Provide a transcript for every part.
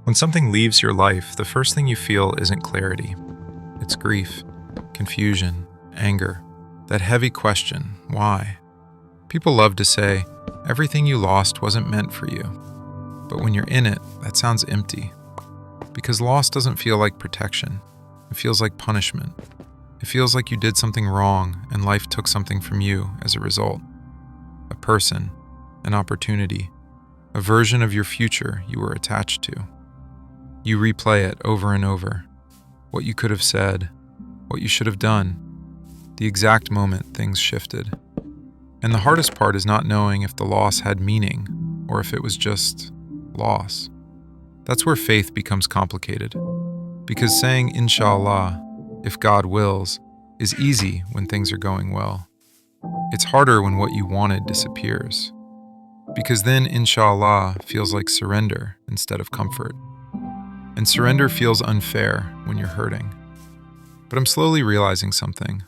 When something leaves your life, the first thing you feel isn't clarity. It's grief, confusion, anger, that heavy question, why? People love to say, everything you lost wasn't meant for you. But when you're in it, that sounds empty. Because loss doesn't feel like protection. It feels like punishment. It feels like you did something wrong and life took something from you as a result. A person, an opportunity, a version of your future you were attached to. You replay it over and over. What you could have said, what you should have done, the exact moment things shifted. And the hardest part is not knowing if the loss had meaning or if it was just loss. That's where faith becomes complicated. Because saying inshallah, if God wills, is easy when things are going well. It's harder when what you wanted disappears. Because then inshallah feels like surrender instead of comfort. And surrender feels unfair when you're hurting. But I'm slowly realizing something.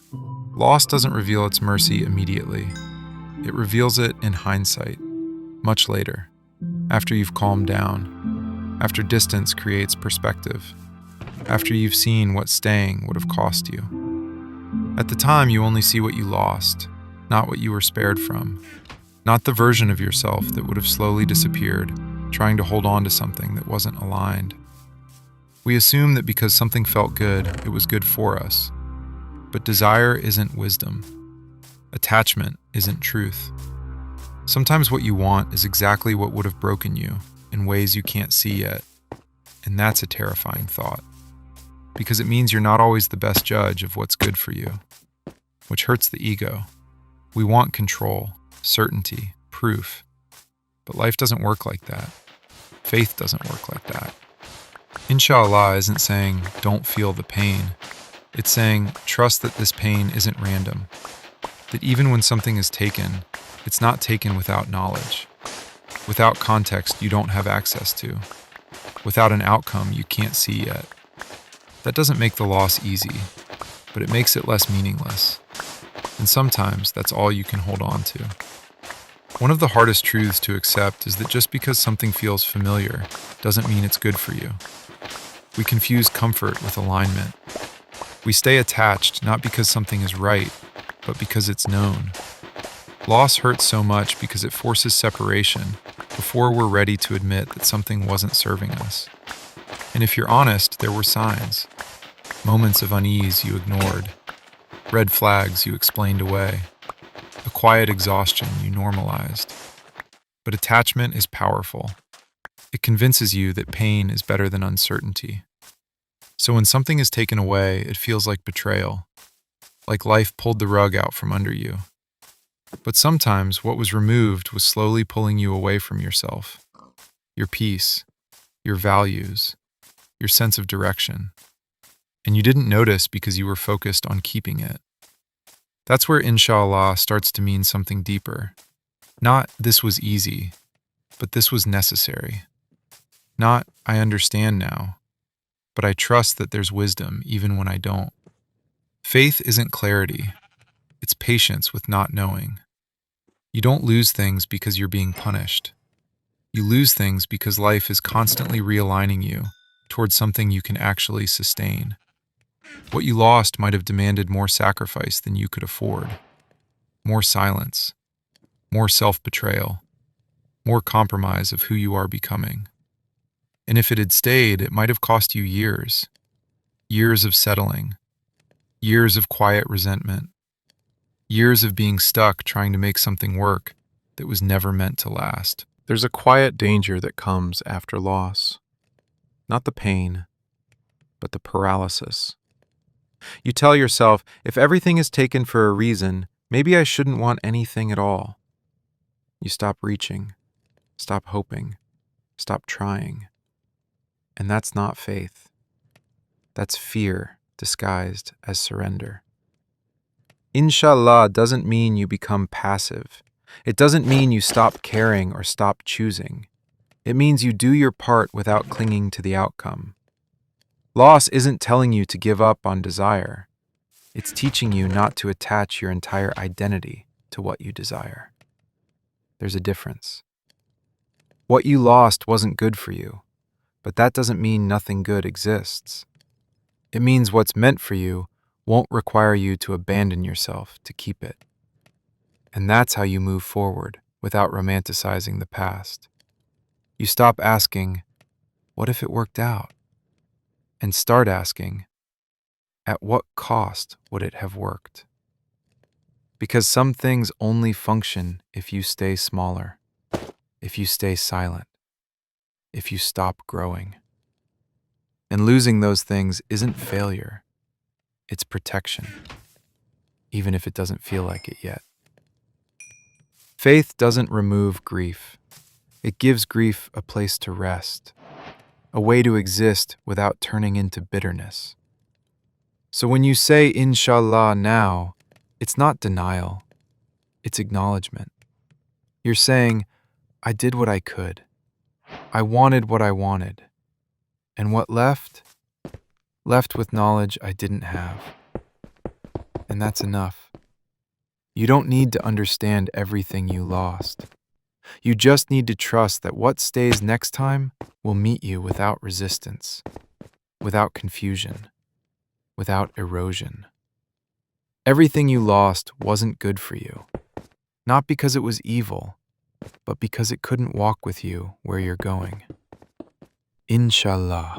Loss doesn't reveal its mercy immediately. It reveals it in hindsight, much later, after you've calmed down, after distance creates perspective, after you've seen what staying would have cost you. At the time, you only see what you lost, not what you were spared from, not the version of yourself that would have slowly disappeared, trying to hold on to something that wasn't aligned. We assume that because something felt good, it was good for us. But desire isn't wisdom. Attachment isn't truth. Sometimes what you want is exactly what would have broken you in ways you can't see yet. And that's a terrifying thought. Because it means you're not always the best judge of what's good for you, which hurts the ego. We want control, certainty, proof. But life doesn't work like that. Faith doesn't work like that. Inshallah isn't saying, don't feel the pain. It's saying, trust that this pain isn't random. That even when something is taken, it's not taken without knowledge. Without context you don't have access to. Without an outcome you can't see yet. That doesn't make the loss easy, but it makes it less meaningless. And sometimes that's all you can hold on to. One of the hardest truths to accept is that just because something feels familiar doesn't mean it's good for you. We confuse comfort with alignment. We stay attached not because something is right, but because it's known. Loss hurts so much because it forces separation before we're ready to admit that something wasn't serving us. And if you're honest, there were signs. Moments of unease you ignored. Red flags you explained away. A quiet exhaustion you normalized. But attachment is powerful. It convinces you that pain is better than uncertainty. So when something is taken away, it feels like betrayal, like life pulled the rug out from under you. But sometimes what was removed was slowly pulling you away from yourself, your peace, your values, your sense of direction. And you didn't notice because you were focused on keeping it. That's where inshallah starts to mean something deeper. Not this was easy, but this was necessary. Not I understand now, but I trust that there's wisdom even when I don't. Faith isn't clarity. It's patience with not knowing. You don't lose things because you're being punished. You lose things because life is constantly realigning you towards something you can actually sustain. What you lost might have demanded more sacrifice than you could afford. More silence. More self-betrayal. More compromise of who you are becoming. And if it had stayed, it might have cost you years. Years of settling. Years of quiet resentment. Years of being stuck trying to make something work that was never meant to last. There's a quiet danger that comes after loss. Not the pain, but the paralysis. You tell yourself, if everything is taken for a reason, maybe I shouldn't want anything at all. You stop reaching, stop hoping, stop trying. And that's not faith. That's fear disguised as surrender. Inshallah doesn't mean you become passive. It doesn't mean you stop caring or stop choosing. It means you do your part without clinging to the outcome. Loss isn't telling you to give up on desire. It's teaching you not to attach your entire identity to what you desire. There's a difference. What you lost wasn't good for you. But that doesn't mean nothing good exists. It means what's meant for you won't require you to abandon yourself to keep it. And that's how you move forward without romanticizing the past. You stop asking, what if it worked out? And start asking, at what cost would it have worked? Because some things only function if you stay smaller, if you stay silent, if you stop growing. And losing those things isn't failure, it's protection, even if it doesn't feel like it yet. Faith doesn't remove grief. It gives grief a place to rest, a way to exist without turning into bitterness. So when you say Inshallah now, it's not denial, it's acknowledgement. You're saying, I did what I could. I wanted what I wanted. And what left? Left with knowledge I didn't have. And that's enough. You don't need to understand everything you lost. You just need to trust that what stays next time will meet you without resistance, without confusion, without erosion. Everything you lost wasn't good for you, not because it was evil, but because it couldn't walk with you where you're going. Inshallah.